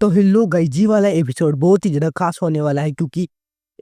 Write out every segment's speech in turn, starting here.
तो hello guys, जी वाला episode बहुत ही ज़्यादा खास होने वाला है क्योंकि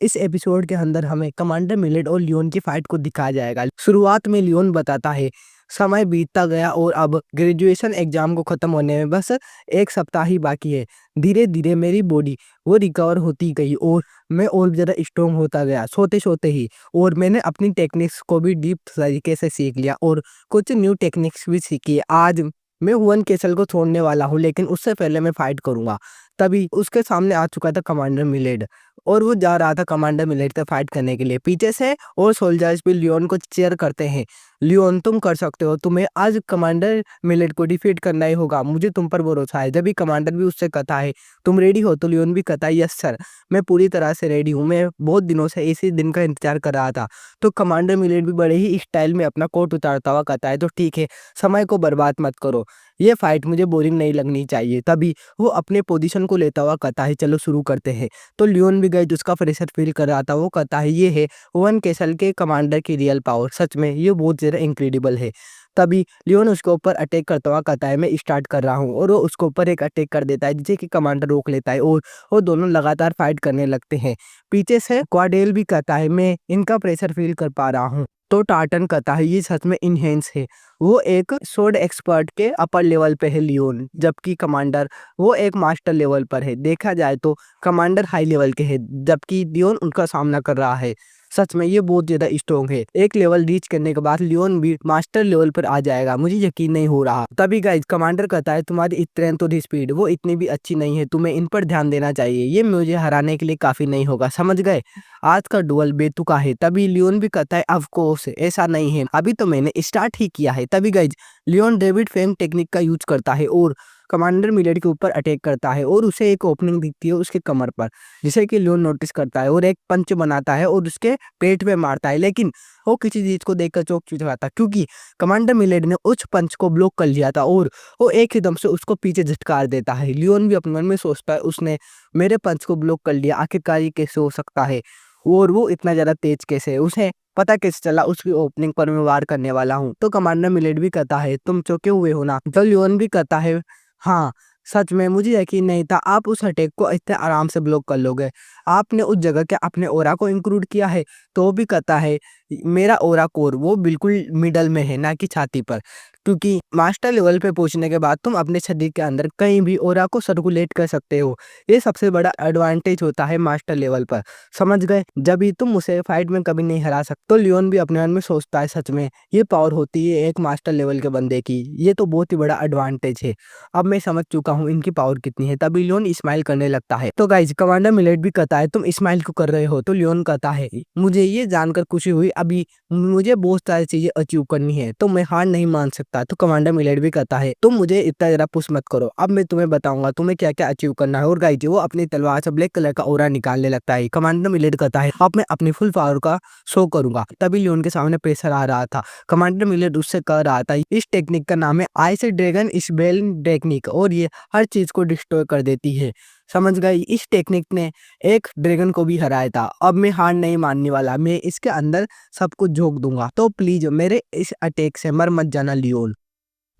इस एपिसोड के अंदर हमें कमांडर मिलेट और लियोन की फाइट को दिखाया जाएगा। शुरुआत में लियोन बताता है समय बीतता गया और अब ग्रेजुएशन एग्जाम को खत्म होने में बस एक सप्ताह ही बाकी है। धीरे धीरे मेरी बॉडी वो रिकवर होती गई और मैं और भी ज़्यादा स्ट्रॉन्ग होता गया सोते सोते ही। और मैंने अपनी टेक्निक्स को भी डीप तरीके से सीख लिया और कुछ न्यू टेक्निक्स भी सीखी। आज मैं हुआन कैसल को छोड़ने वाला हूँ, लेकिन उससे पहले मैं फाइट करूंगा। तभी उसके सामने आ चुका था कमांडर मिलेट और वो जा रहा था कमांडर मिलेट से फाइट करने के लिए। पीछे से और सोल्जर्स भी लियोन को चीयर करते हैं, लियोन तुम कर सकते हो, तुम्हें आज कमांडर मिलेट को डिफीट करना ही होगा, मुझे तुम पर भरोसा है। जब भी कमांडर भी उससे कहता है तुम रेडी हो, तो लियोन भी कहता है यस सर, मैं पूरी तरह से रेडी हूँ, मैं बहुत दिनों से इसी दिन का इंतजार कर रहा था। तो कमांडर मिलेट भी बड़े ही स्टाइल में अपना कोट उतारता हुआ कहता है तो ठीक है, समय को बर्बाद मत करो, ये फाइट मुझे बोरिंग नहीं लगनी चाहिए। तभी वो अपने पोजीशन को लेता हुआ कहता है चलो शुरू करते हैं। तो लियोन भी गए उसका प्रेशर फील कर रहा था। वो कहता है ये है ओवन कैसल के कमांडर की रियल पावर, सच में ये बहुत ज़्यादा इंक्रेडिबल है। तभी लियोन उसके ऊपर अटैक करता हुआ कहता है मैं स्टार्ट कर रहा हूँ, और वो उसके ऊपर एक अटैक कर देता है जिसे कि कमांडर रोक लेता है और वो दोनों लगातार फाइट करने लगते हैं। पीछे से क्वाडेल भी कहता है मैं इनका प्रेशर फील कर पा रहा हूँ। तो टार्टन कहता है ये सच में इनहेंस है। वो एक सोड एक्सपर्ट के अपर लेवल पे है लियोन, जबकि कमांडर वो एक मास्टर लेवल पर है। देखा जाए तो कमांडर हाई लेवल के है, जबकि लियोन उनका सामना कर रहा है। सच में ये बहुत ज़्यादा स्ट्रॉन्ग है। एक लेवल रीच करने के बाद लियोन भी मास्टर लेवल पर आ जाएगा, मुझे यकीन नहीं हो रहा। तभी गाइस कमांडर कहता है तुम्हारी स्ट्रेंथ और स्पीड वो इतनी भी अच्छी नहीं है, तुम्हें इन पर ध्यान देना चाहिए, ये मुझे हराने के लिए काफ़ी नहीं होगा, समझ गए, आज का डुअल बेतुका है। तभी लियोन भी कहता है ऑफ कोर्स ऐसा नहीं है, अभी तो मैंने स्टार्ट ही किया है। तभी guys Leon David Feng technique का यूज करता है और कमांडर मिलेट के ऊपर अटैक करता है और उसे एक ओपनिंग दिखती है उसके कमर पर, जिसे कि लियोन नोटिस करता है और एक पंच बनाता है और उसके पेट में मारता है। लेकिन वो किसी चीज को देखकर चौंक जाता क्योंकि कमांडर मिलेट ने उस पंच को ब्लॉक कर लिया था और वो एक ही दम से उसको पीछे झटकार देता है। लियोन भी अपने मन में सोचता है उसने मेरे पंच को ब्लॉक कर लिया, आखिरकार ये कैसे हो सकता है और वो इतना ज्यादा तेज कैसे है, उसे पता कैसे चला उसकी ओपनिंग पर मैं वार करने वाला हूँ। तो कमांडर मिलेट भी कहता है तुम चौंके हुए हो ना। तो लियोन भी कहता है हाँ सच में, मुझे यकीन नहीं था आप उस अटैक को इतने आराम से ब्लॉक कर लोगे, आपने उस जगह के अपने ओरा को इंक्लूड किया है। तो वो भी कहता है मेरा ओरा कोर वो बिल्कुल मिडल में है, ना कि छाती पर, क्योंकि मास्टर लेवल पे पहुंचने के बाद तुम अपने शरीर के अंदर कहीं भी ओरा को सर्कुलेट कर सकते हो, ये सबसे बड़ा एडवांटेज होता है मास्टर लेवल पर, समझ गए, जब भी तुम उसे फाइट में कभी नहीं हरा सकते। तो लियोन भी अपने मन में सोचता है सच में ये पावर होती है एक मास्टर लेवल के बंदे की, ये तो बहुत ही बड़ा एडवांटेज है, अब मैं समझ चुका हूँ इनकी पावर कितनी है। तभी लियोन स्माइल करने लगता है। तो गाइज कमांडर मिलेट भी कहता है तुम स्माइल क्यों कर रहे हो। तो लियोन कहता है मुझे ये जानकर खुशी हुई, अभी मुझे बहुत सारी चीजें अचीव करनी है, तो मैं हार नहीं मान सकता। तो कमांडर मिलेट भी कहता है तुम मुझे इतना जरा पुश मत करो, अब मैं तुम्हें बताऊंगा तुम्हें क्या क्या अचीव करना है। और गाइज वो अपनी तलवार से ब्लैक कलर का ओरा निकालने लगता है। कमांडर मिलेट कहता है अब मैं अपनी फुल पावर का शो करूंगा। तभी लियोन के सामने प्रेशर आ रहा था। कमांडर मिलेट उससे कह रहा था इस टेक्निक का नाम है आइस ड्रैगन स्पेल टेक्निक और ये हर चीज को डिस्ट्रॉय कर देती है, समझ गए, इस टेक्निक ने एक ड्रैगन को भी हराया था। अब मैं हार नहीं मानने वाला, मैं इसके अंदर सब कुछ झोंक दूंगा, तो प्लीज मेरे इस अटैक से मर मत जाना लियोन।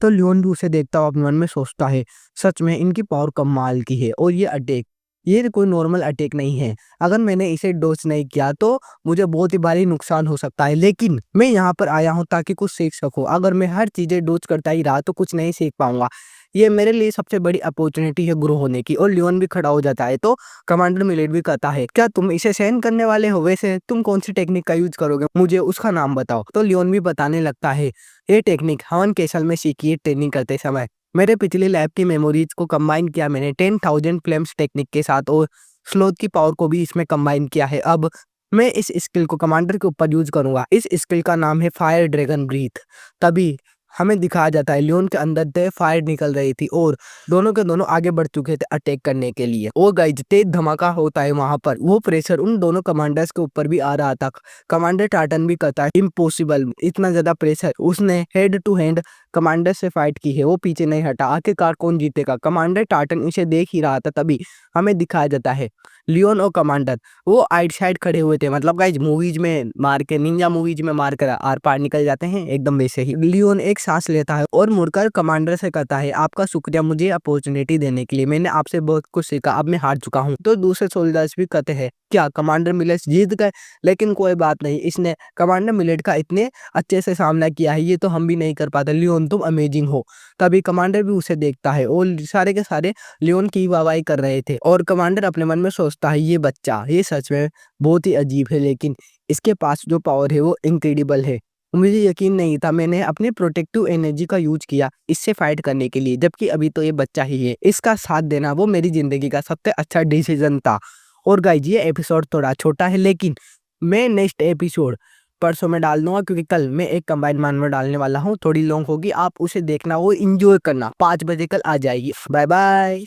तो लियोन भी उसे देखता हुआ अपने मन में सोचता है सच में इनकी पावर कमाल की है और ये अटैक ये कोई नॉर्मल अटैक नहीं है, अगर मैंने इसे डोज नहीं किया तो मुझे बहुत ही भारी नुकसान हो सकता है, लेकिन मैं यहाँ पर आया हूँ ताकि कुछ सीख सकूँ, अगर मैं हर चीजें डोज करता ही रहा तो कुछ नहीं सीख पाऊंगा, ये मेरे लिए सबसे बड़ी अपॉर्चुनिटी है ग्रो होने की। और लियोन भी खड़ा हो जाता है। तो कमांडर मिलेट भी कहता है क्या तुम इसे सहन करने वाले हो, वैसे तुम कौन सी टेक्निक का यूज करोगे, मुझे उसका नाम बताओ। तो लियोन भी बताने लगता है ये टेक्निक हवन कैसल में सीखी है ट्रेनिंग करते समय, मेरे पिछले लैब की मेमोरीज को कंबाइन किया मैंने 10,000 फ्लेम्स टेक्निक के साथ और स्लोथ की पावर को भी इसमें कंबाइन किया है। अब मैं इस स्किल को कमांडर के ऊपर यूज करूंगा, इस स्किल का नाम है फायर ड्रैगन ब्रीथ। तभी हमें दिखाया जाता है लियोन के अंदर से फायर निकल रही थी और दोनों के दोनों आगे बढ़ चुके थे अटैक करने के लिए। और गाइस तेज धमाका होता है वहां पर, वो प्रेशर उन दोनों कमांडर्स के ऊपर भी आ रहा था। कमांडर टार्टन भी कहता है इम्पॉसिबल, इतना ज्यादा प्रेशर, उसने हेड टू हेड कमांडर से फाइट की है, वो पीछे नहीं हटा, आखिरकार कौन जीतेगा, कमांडर टार्टन इसे देख ही रहा था। तभी हमें दिखाया जाता है लियोन और कमांडर वो आइड साइड खड़े हुए थे, मतलब गाइज मूवीज में मार के, निंजा मूवीज में मार कर आर पार निकल जाते हैं, एकदम वैसे ही। लियोन एक सांस लेता है और मुड़कर कमांडर से कहता है, आपका शुक्रिया मुझे अपॉर्चुनिटी देने के लिए, मैंने आपसे बहुत कुछ सीखा, अब मैं हार चुका हूँ। तो दूसरे सोल्जर्स भी कहते हैं, क्या कमांडर मिलेट जीत गए? लेकिन कोई बात नहीं, इसने कमांडर मिलेट का इतने अच्छे से सामना किया है, ये तो हम भी नहीं कर पाते, लियोन तुम अमेजिंग हो। तभी कमांडर भी उसे देखता है और सारे के सारे लियोन की वाहवाही कर रहे थे और कमांडर अपने मन में सोचता है, ये बच्चा ये सच में बहुत ही अजीब है, लेकिन इसके पास जो पावर है वो इनक्रेडिबल है। मुझे यकीन नहीं था, मैंने अपने प्रोटेक्टिव एनर्जी का यूज किया इससे फाइट करने के लिए, जबकि अभी तो ये बच्चा ही है। इसका साथ देना वो मेरी जिंदगी का सबसे अच्छा डिसीजन था। और गाइज ये एपिसोड थोड़ा छोटा है, लेकिन मैं नेक्स्ट एपिसोड परसों में डाल दूंगा, क्योंकि कल मैं एक कंबाइंड मान में डालने वाला हूँ, थोड़ी लॉन्ग होगी, आप उसे देखना, वो इंजॉय करना, 5 बजे कल आ जाएगी। Bye bye.